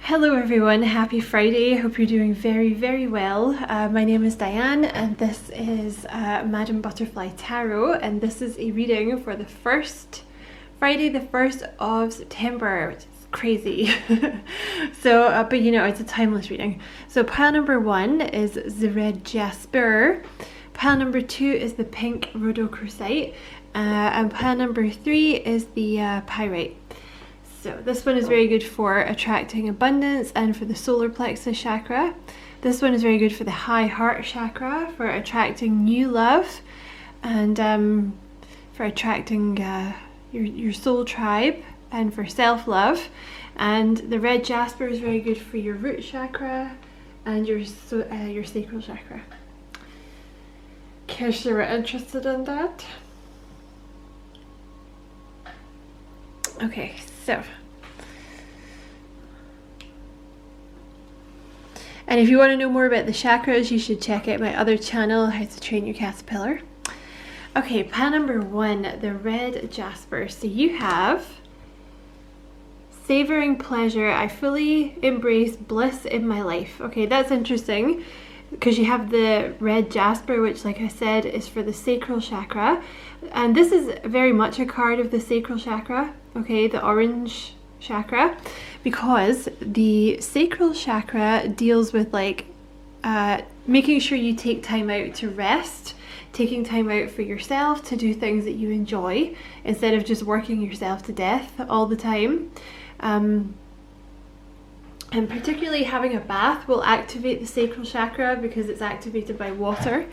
Hello everyone, happy Friday. Hope you're doing very well. My name is Diane and this is Madam Butterfly Tarot, and this is a reading for the Friday the 1st of September, which is crazy. So, but you know, it's a timeless reading. So pile number 1 is the red jasper, pile number 2 is the pink rhodochrosite, and pile number 3 is the pyrite. So this one is very good for attracting abundance and for the solar plexus chakra. This one is very good for the high heart chakra, for attracting new love, and for attracting your soul tribe, and for self-love. And the red jasper is very good for your root chakra and your sacral chakra. In case you were interested in that. Okay, so, and if you want to know more about the chakras, you should check out my other channel, How to Train Your Caterpillar. Okay, pile number 1, the red jasper. So you have savoring pleasure. I fully embrace bliss in my life. Okay, that's interesting because you have the red jasper, which, like I said, is for the sacral chakra, and this is very much a card of the sacral chakra. Okay, the orange chakra, because the sacral chakra deals with like making sure you take time out to rest, taking time out for yourself to do things that you enjoy instead of just working yourself to death all the time. And particularly having a bath will activate the sacral chakra because it's activated by water.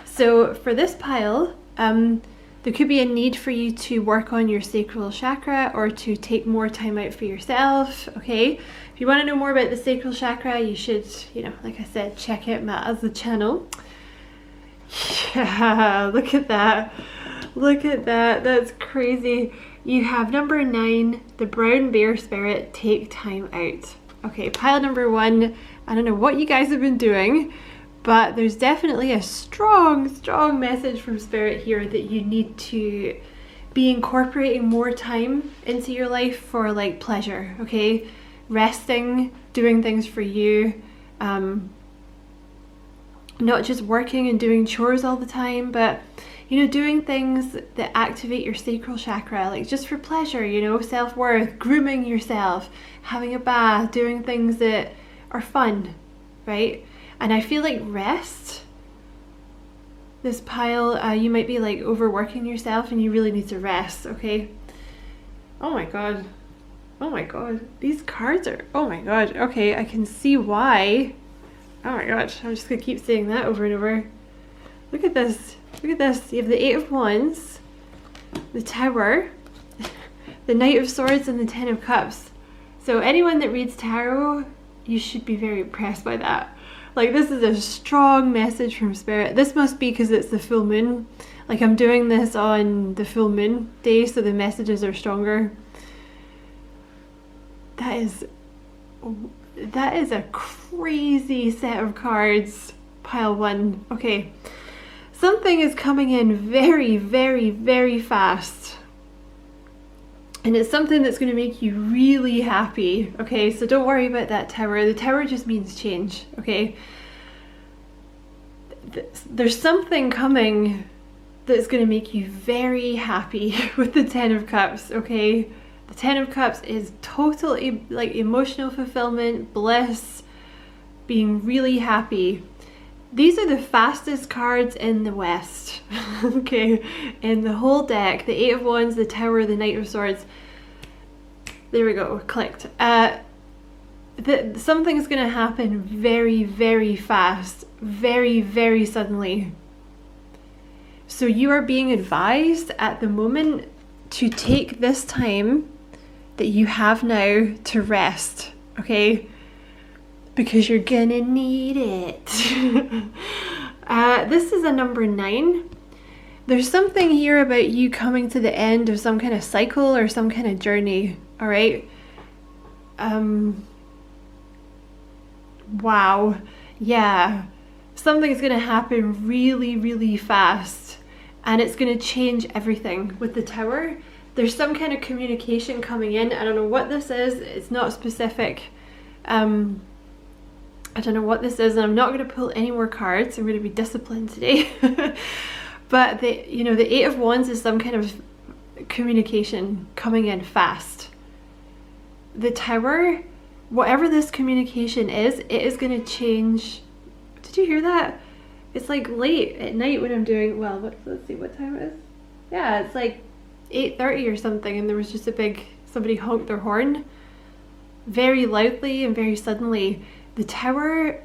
So for this pile, there could be a need for you to work on your sacral chakra or to take more time out for yourself. Okay, if you want to know more about the sacral chakra, you should, you know, like I said, check out my other channel. Yeah, look at that. Look at that. That's crazy. You have number 9, the brown bear spirit, take time out. Okay, pile number 1, I don't know what you guys have been doing, but there's definitely a strong message from Spirit here that you need to be incorporating more time into your life for like pleasure, okay? Resting, doing things for you, not just working and doing chores all the time, but you know, doing things that activate your sacral chakra, like just for pleasure, you know, self-worth, grooming yourself, having a bath, doing things that are fun, right? And I feel like rest, this pile, you might be like overworking yourself and you really need to rest, okay? Oh my god. Oh my god. These cards are, oh my god. Okay, I can see why. Oh my gosh, I'm just gonna keep saying that over and over. Look at this. Look at this. You have the 8 of Wands, the Tower, the Knight of Swords, and the 10 of Cups. So anyone that reads tarot, you should be very impressed by that. Like, this is a strong message from Spirit. This must be because it's the full moon. Like, I'm doing this on the full moon day, so the messages are stronger. That is a crazy set of cards, pile 1. Okay. Something is coming in very fast. And it's something that's going to make you really happy, okay? So don't worry about that tower. The tower just means change, okay? There's something coming that's going to make you very happy with the 10 of Cups, okay? The 10 of Cups is totally like emotional fulfillment, bliss, being really happy. These are the fastest cards in the West, okay, in the whole deck. The 8 of Wands, the Tower, the Knight of Swords. There we go, clicked. Something's going to happen very fast, very suddenly. So you are being advised at the moment to take this time that you have now to rest, okay? Because you're gonna need it. This is a number 9. There's something here about you coming to the end of some kind of cycle or some kind of journey, all right? Wow, yeah. Something's gonna happen really fast, and it's gonna change everything. With the Tower, there's some kind of communication coming in. I don't know what this is, it's not specific. I don't know what this is, and I'm not going to pull any more cards. I'm going to be disciplined today. But the Eight of Wands is some kind of communication coming in fast. The Tower, whatever this communication is, it is going to change. Did you hear that? It's like late at night when I'm doing, well, let's see what time it is. Yeah, it's like 8:30 or something, and there was just somebody honked their horn very loudly and very suddenly. The Tower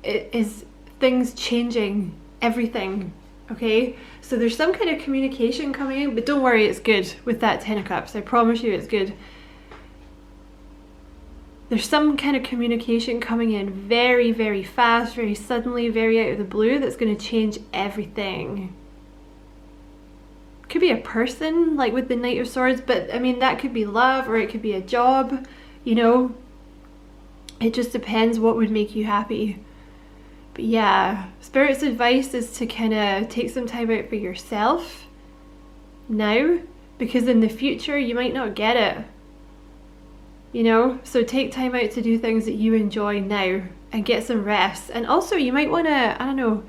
is things changing, everything, okay? So there's some kind of communication coming in, but don't worry, it's good with that Ten of Cups. I promise you it's good. There's some kind of communication coming in very, very fast, very suddenly, very out of the blue that's going to change everything. Could be a person, like with the Knight of Swords, but I mean, that could be love, or it could be a job, you know? It just depends what would make you happy. But yeah, Spirit's advice is to kind of take some time out for yourself now, because in the future you might not get it. You know, so take time out to do things that you enjoy now and get some rest. And also you might want to, I don't know,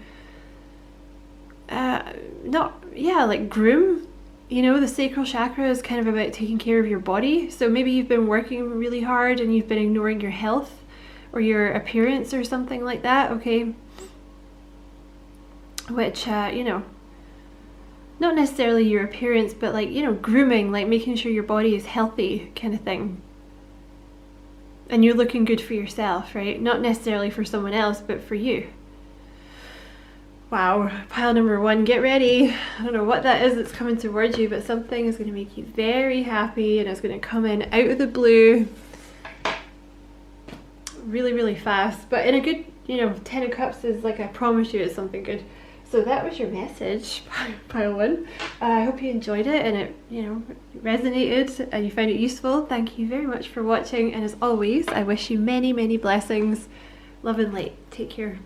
like groom. You know, the sacral chakra is kind of about taking care of your body. So maybe you've been working really hard and you've been ignoring your health or your appearance or something like that, okay? Which, you know, not necessarily your appearance, but like, you know, grooming, like making sure your body is healthy kind of thing. And you're looking good for yourself, right? Not necessarily for someone else, but for you. Wow, pile number one, get ready. I don't know what that is that's coming towards you, but something is going to make you very happy, and it's going to come in out of the blue really, really fast. But in a good, you know, Ten of Cups is like, I promise you it's something good. So that was your message, pile one. I hope you enjoyed it and it, you know, resonated and you found it useful. Thank you very much for watching, and as always, I wish you many, many blessings. Love and light. Take care.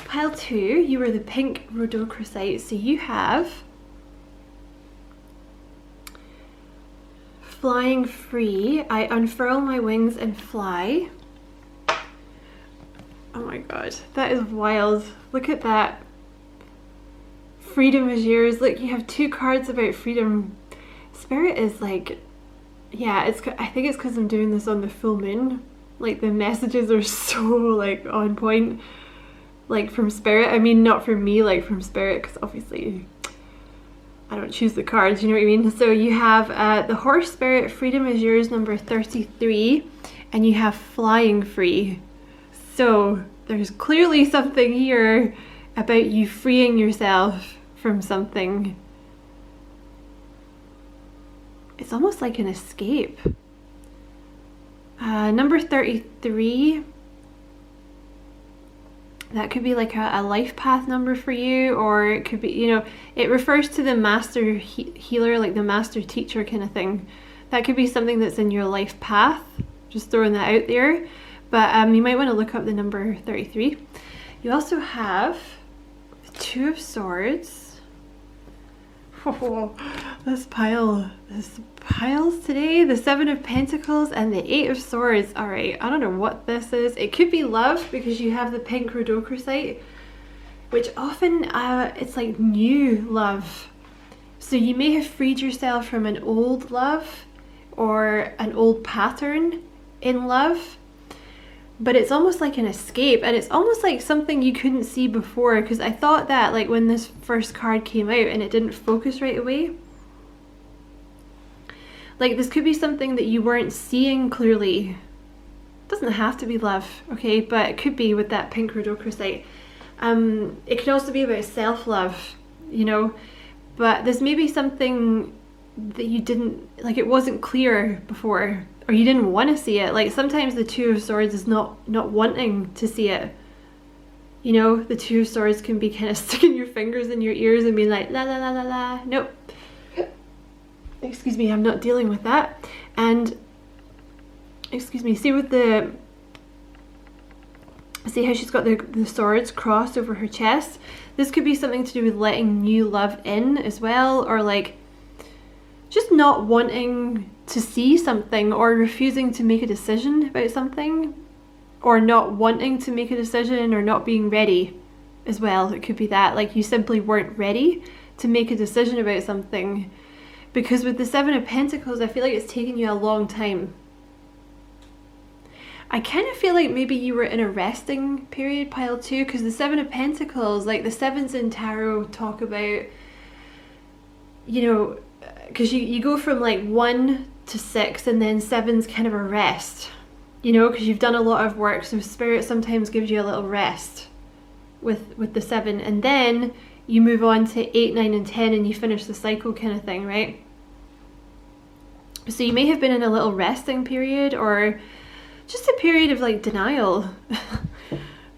Pile two, you were the pink rhodochrosite, so you have flying free. I unfurl my wings and fly. Oh my god, that is wild. Look at that. Freedom is yours. Look, you have two cards about freedom. Spirit is like, yeah, I think it's because I'm doing this on the full moon. Like the messages are so like on point. Like from Spirit, I mean not from me, like from Spirit, because obviously I don't choose the cards, you know what I mean? So you have the Horse Spirit, freedom is yours, number 33, and you have flying free. So there's clearly something here about you freeing yourself from something. It's almost like an escape. Number 33, that could be like a life path number for you, or it could be, you know, it refers to the master healer, like the master teacher kind of thing. That could be something that's in your life path, just throwing that out there. But you might want to look up the number 33. You also have the Two of Swords. Oh, this piles today. The Seven of Pentacles and the Eight of Swords. All right, I don't know what this is. It could be love because you have the pink rhodochrosite, which often it's like new love. So you may have freed yourself from an old love or an old pattern in love. But it's almost like an escape, and it's almost like something you couldn't see before, because I thought that like when this first card came out and it didn't focus right away. Like this could be something that you weren't seeing clearly. It doesn't have to be love, okay, but it could be with that pink rhodochrosite. It could also be about self-love, you know, but there's maybe something that you didn't, like it wasn't clear before. Or you didn't want to see it. Like sometimes the Two of Swords is not wanting to see it. You know, the Two of Swords can be kind of sticking your fingers in your ears and being like, la la la la la. Nope. Excuse me, I'm not dealing with that. And, excuse me, see how she's got the swords crossed over her chest? This could be something to do with letting new love in as well, or like just not wanting to see something, or refusing to make a decision about something, or not wanting to make a decision, or not being ready as well. It could be that, like, you simply weren't ready to make a decision about something. Because with the Seven of Pentacles, I feel like it's taken you a long time. I kind of feel like maybe you were in a resting period, pile 2, because the Seven of Pentacles, like the sevens in tarot talk about, you know, because you go from like 1 to 6, and then 7's kind of a rest, you know, because you've done a lot of work. So Spirit sometimes gives you a little rest with the 7, and then you move on to 8, 9, and 10, and you finish the cycle kind of thing, right? So you may have been in a little resting period, or just a period of like denial,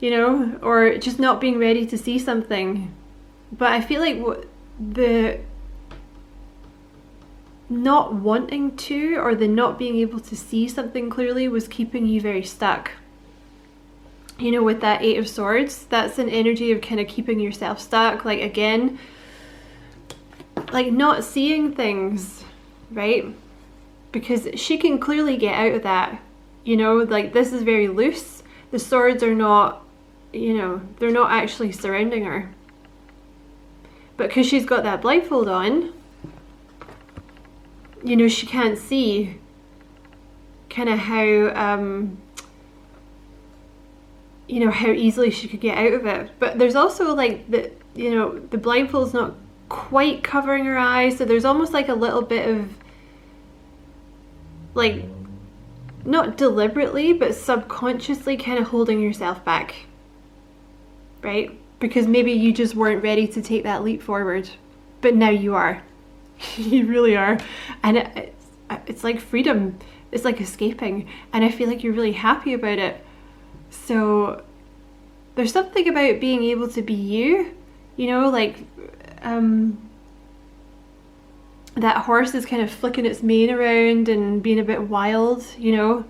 you know, or just not being ready to see something. But I feel like the not wanting to, or the not being able to see something clearly, was keeping you very stuck. You know, with that 8 of Swords, that's an energy of kind of keeping yourself stuck. Like, again, like not seeing things, right? Because she can clearly get out of that. You know, like, this is very loose. The swords are not, you know, they're not actually surrounding her. But because she's got that blindfold on, you know, she can't see kind of how, you know, how easily she could get out of it. But there's also like the, you know, the blindfold's not quite covering her eyes, so there's almost like a little bit of like, not deliberately, but subconsciously kind of holding yourself back, right? Because maybe you just weren't ready to take that leap forward, but now you are. You really are. And it's like freedom. It's like escaping, and I feel like you're really happy about it. So there's something about being able to be you, you know, like that horse is kind of flicking its mane around and being a bit wild, you know.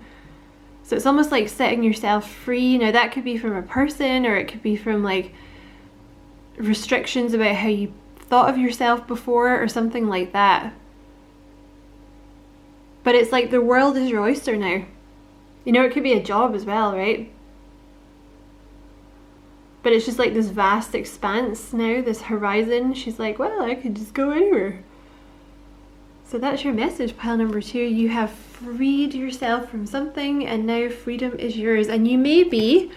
So it's almost like setting yourself free. Now that could be from a person, or it could be from like restrictions about how you thought of yourself before, or something like that. But it's like the world is your oyster now. You know, it could be a job as well, right? But it's just like this vast expanse now, this horizon. She's like, well, I could just go anywhere. So that's your message, pile number 2. You have freed yourself from something, and now freedom is yours. And you may be,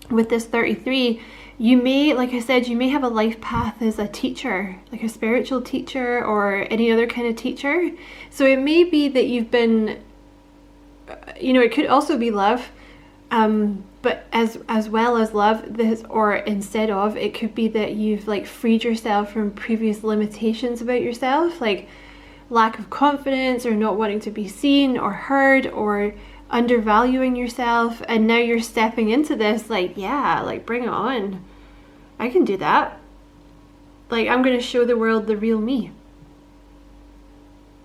with this 33, you may, like I said, you may have a life path as a teacher, like a spiritual teacher or any other kind of teacher. So it may be that you've been, you know, it could also be love, but as well as love, this, or instead of, it could be that you've like freed yourself from previous limitations about yourself, like lack of confidence, or not wanting to be seen or heard, or undervaluing yourself. And now you're stepping into this like, yeah, like, bring it on. I can do that. Like, I'm going to show the world the real me.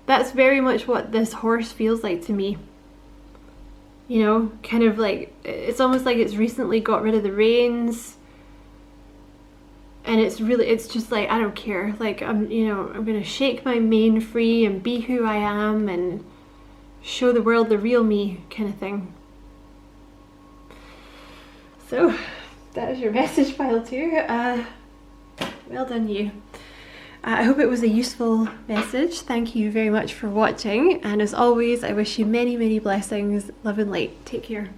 That's very much what this horse feels like to me. You know, kind of like, it's almost like it's recently got rid of the reins, and it's really, it's just like, I don't care. Like, you know, I'm going to shake my mane free and be who I am and show the world the real me, kind of thing. So that is your message, pile 2. Well done, you. I hope it was a useful message. Thank you very much for watching, and as always, I wish you many, many blessings, love and light. Take care.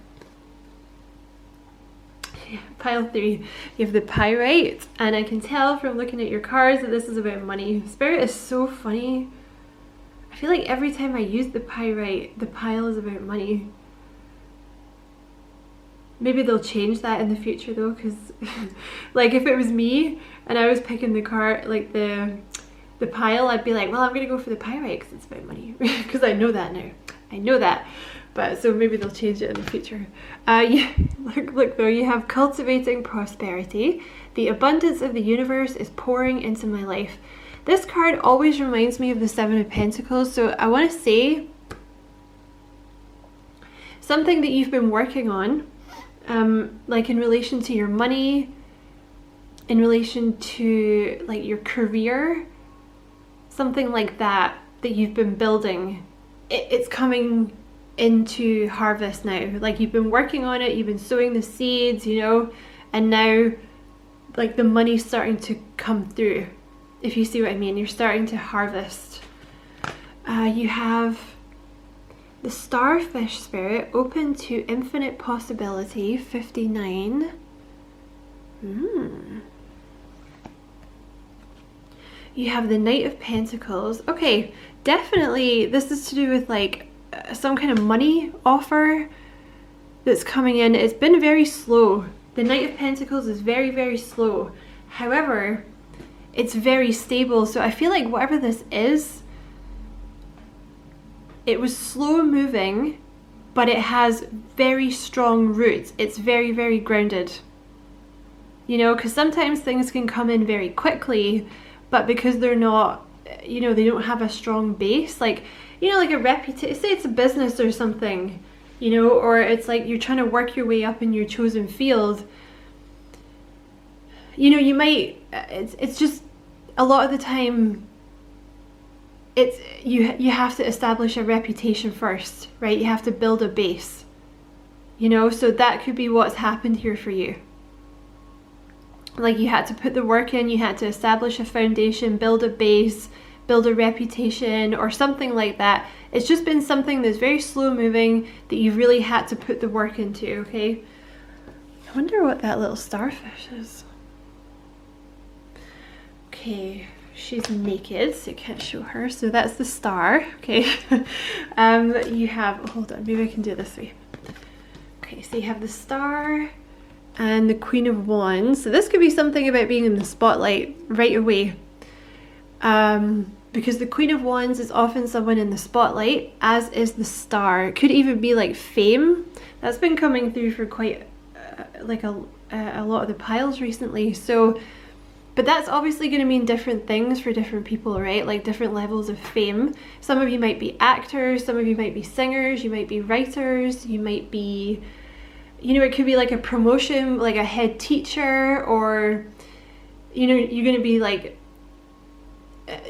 Pile 3, you have the Pyrite, and I can tell from looking at your cards that this is about money. Spirit is so funny. I feel like every time I use the Pyrite, the pile is about money. Maybe they'll change that in the future though, because like if it was me and I was picking the card, like the pile, I'd be like, well, I'm gonna go for the Pyrite because it's about money. Because I know that now. I know that. But so maybe they'll change it in the future. Yeah, look though, you have cultivating prosperity. The abundance of the universe is pouring into my life. This card always reminds me of the Seven of Pentacles. So I want to say something that you've been working on, like in relation to your money, in relation to like your career, something like that. that you've been building, it's coming into harvest now. Like you've been working on it, you've been sowing the seeds, you know, and now like the money's starting to come through, if you see what I mean. You're starting to harvest. You have the Starfish Spirit, open to infinite possibility, 59. You have the Knight of Pentacles. Okay, definitely this is to do with like some kind of money offer that's coming in. It's been very slow. The Knight of Pentacles is very, very slow. However, it's very stable. So I feel like whatever this is, it was slow moving, but it has very strong roots. It's very, very grounded. You know, because sometimes things can come in very quickly, but because they're not, you know, they don't have a strong base, like, you know, like a reputation, say it's a business or something, you know, or it's like you're trying to work your way up in your chosen field, you know, you might, it's just a lot of the time, it's, you have to establish a reputation first, right? You have to build a base, you know, so that could be what's happened here for you. Like you had to put the work in, you had to establish a foundation, build a base, build a reputation or something like that. It's just been something that's very slow moving that you've really had to put the work into, okay? I wonder what that little starfish is. Okay, she's naked, so you can't show her. So that's the star, okay? You have, hold on, maybe I can do it this way. Okay, so you have the star and the Queen of Wands. So this could be something about being in the spotlight right away. Because the Queen of Wands is often someone in the spotlight, as is the star. It could even be like fame. That's been coming through for quite like a lot of the piles recently. So, but that's obviously going to mean different things for different people, right? Like different levels of fame. Some of you might be actors, some of you might be singers, you might be writers, you might be, you know, it could be like a promotion, like a head teacher, or, you know, you're going to be like,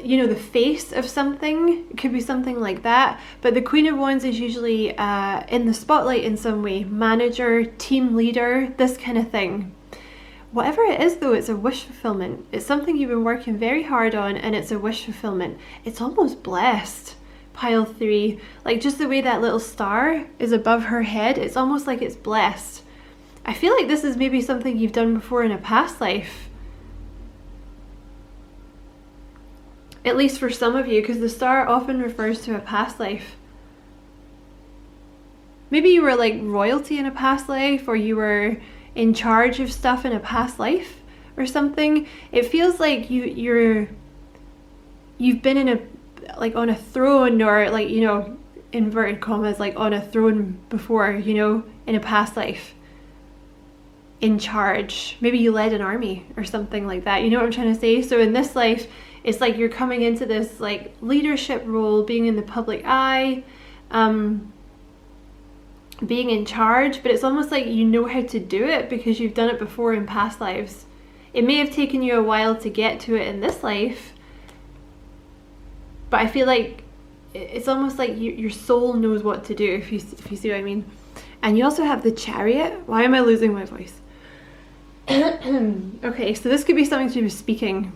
you know, the face of something. It could be something like that. But the Queen of Wands is usually in the spotlight in some way. Manager, team leader, this kind of thing. Whatever it is though, it's a wish fulfillment. It's something you've been working very hard on, and it's a wish fulfillment. It's almost blessed. Pile 3, like just the way that little star is above her head, it's almost like it's blessed. I feel like this is maybe something you've done before in a past life. At least for some of you, because the star often refers to a past life. Maybe you were like royalty in a past life, or you were in charge of stuff in a past life or something. It feels like you've been in a, like on a throne, or like, you know, inverted commas, like on a throne before, you know, in a past life. In charge. Maybe you led an army or something like that. You know what I'm trying to say? So in this life, it's like you're coming into this like leadership role, being in the public eye, being in charge, but it's almost like you know how to do it because you've done it before in past lives. It may have taken you a while to get to it in this life, but I feel like it's almost like your soul knows what to do, if you see what I mean. And you also have the Chariot. Why am I losing my voice? Okay, so this could be something to do with speaking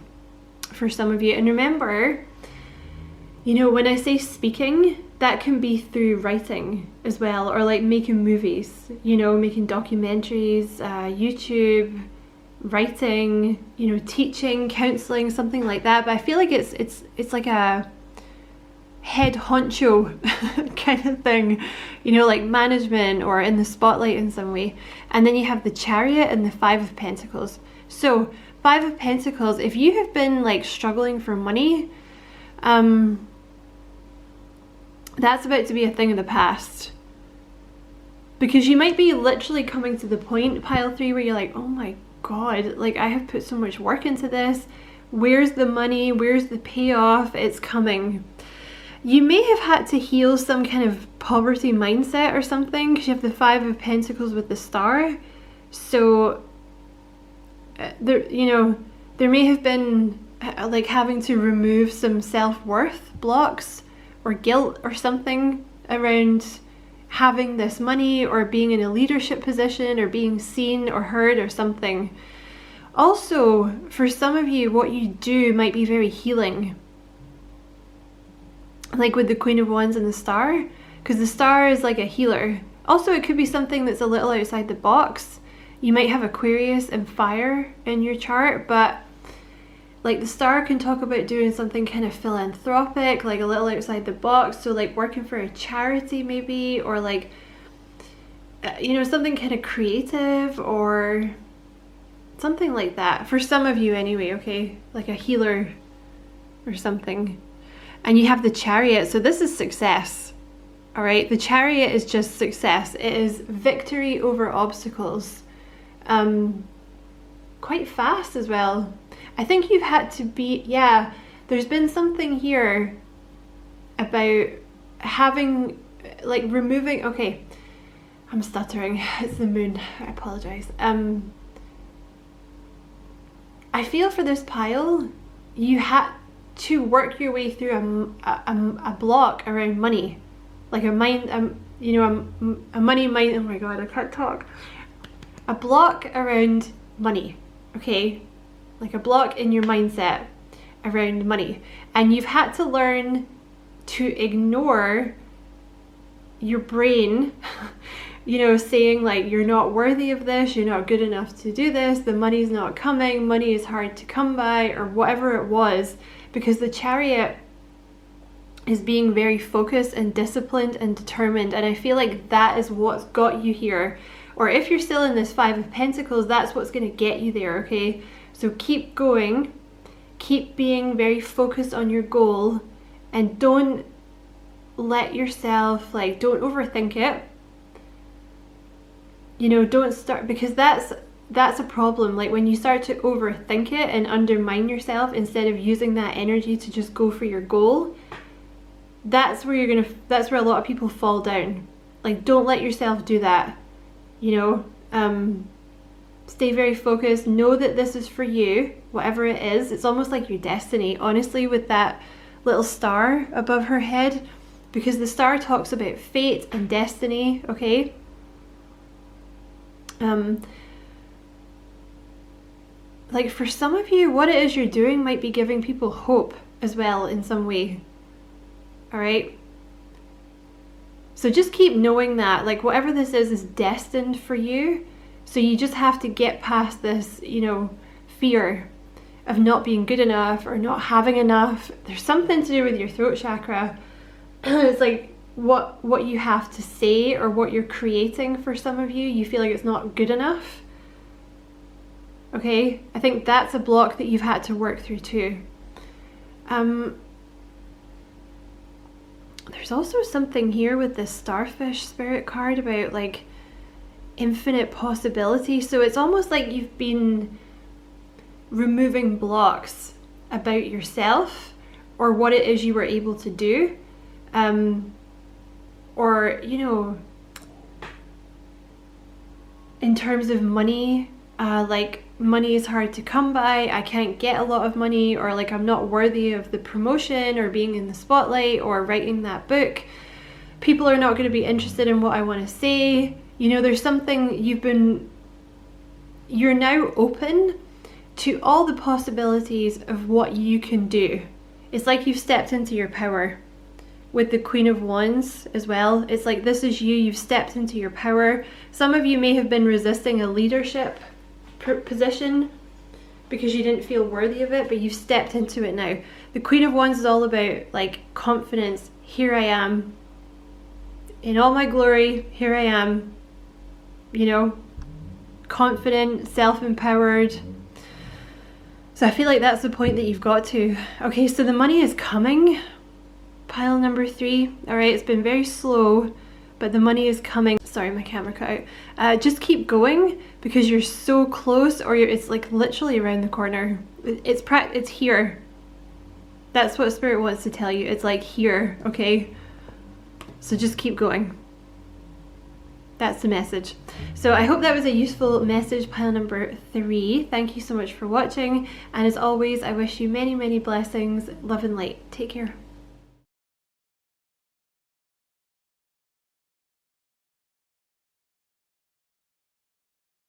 for some of you. And remember, you know, when I say speaking, that can be through writing as well, or like making movies, you know, making documentaries, YouTube, writing, you know, teaching, counseling, something like that. But I feel like it's like a head honcho kind of thing, you know, like management or in the spotlight in some way. And then you have the Chariot and the Five of Pentacles. So Five of Pentacles, if you have been like struggling for money, that's about to be a thing of the past, because you might be literally coming to the point, pile 3, where you're like, oh my god, like I have put so much work into this, where's the money, where's the payoff? It's coming. You may have had to heal some kind of poverty mindset or something, because you have the Five of Pentacles with the star. So there, you know, there may have been like having to remove some self-worth blocks or guilt or something around having this money or being in a leadership position or being seen or heard or something. Also, for some of you, what you do might be very healing. Like with the Queen of Wands and the Star, because the Star is like a healer. Also, it could be something that's a little outside the box. You might have Aquarius and fire in your chart, but like the Star can talk about doing something kind of philanthropic, like a little outside the box. So like working for a charity maybe, or like, you know, something kind of creative or something like that. For some of you anyway, okay? Like a healer or something. And you have the Chariot, so this is success. All right, the Chariot is just success. It is victory over obstacles. Quite fast as well. I think you've had to be, yeah, there's been something here about having, like removing, okay, I'm stuttering, it's the moon, I apologize. I feel for this pile, you had to work your way through a block around money. Like a mind, you know, a money mind, oh my god, I can't talk. A block around money, okay? Like a block in your mindset around money. And you've had to learn to ignore your brain, you know, saying like, you're not worthy of this, you're not good enough to do this, the money's not coming, money is hard to come by, or whatever it was, because the Chariot is being very focused and disciplined and determined. And I feel like that is what's got you here. Or if you're still in this Five of Pentacles, that's what's going to get you there, okay? So keep going, keep being very focused on your goal, and don't let yourself, like, don't overthink it. You know, don't start, because that's a problem. Like when you start to overthink it and undermine yourself instead of using that energy to just go for your goal, that's where that's where a lot of people fall down. Like, don't let yourself do that, you know. Stay very focused, know that this is for you, whatever it is. It's almost like your destiny, honestly, with that little star above her head, because the star talks about fate and destiny, okay? Like for some of you, what it is you're doing might be giving people hope as well in some way. All right? So just keep knowing that, like, whatever this is destined for you. So you just have to get past this, you know, fear of not being good enough or not having enough. There's something to do with your throat chakra. It's like what you have to say or what you're creating. For some of you, you feel like it's not good enough. Okay, I think that's a block that you've had to work through too. There's also something here with this starfish spirit card about like infinite possibility. So it's almost like you've been removing blocks about yourself or what it is you were able to do. Or, you know, in terms of money, like money is hard to come by, I can't get a lot of money, or like I'm not worthy of the promotion or being in the spotlight or writing that book. People are not going to be interested in what I want to say. You know, there's something you're now open to all the possibilities of what you can do. It's like you've stepped into your power. With the Queen of Wands as well, it's like this is you've stepped into your power. Some of you may have been resisting a leadership position because you didn't feel worthy of it, but you've stepped into it now. The Queen of Wands is all about like confidence. Here I am in all my glory, here I am, you know, confident, self-empowered. So I feel like that's the point that you've got to. Okay, so the money is coming. Pile number 3. All right, it's been very slow, but the money is coming. Sorry, my camera cut out. Just keep going because you're so close, or it's like literally around the corner. It's here. That's what Spirit wants to tell you. It's like here, okay? So just keep going. That's the message. So I hope that was a useful message, pile number 3. Thank you so much for watching, and as always, I wish you many, many blessings, love and light. Take care.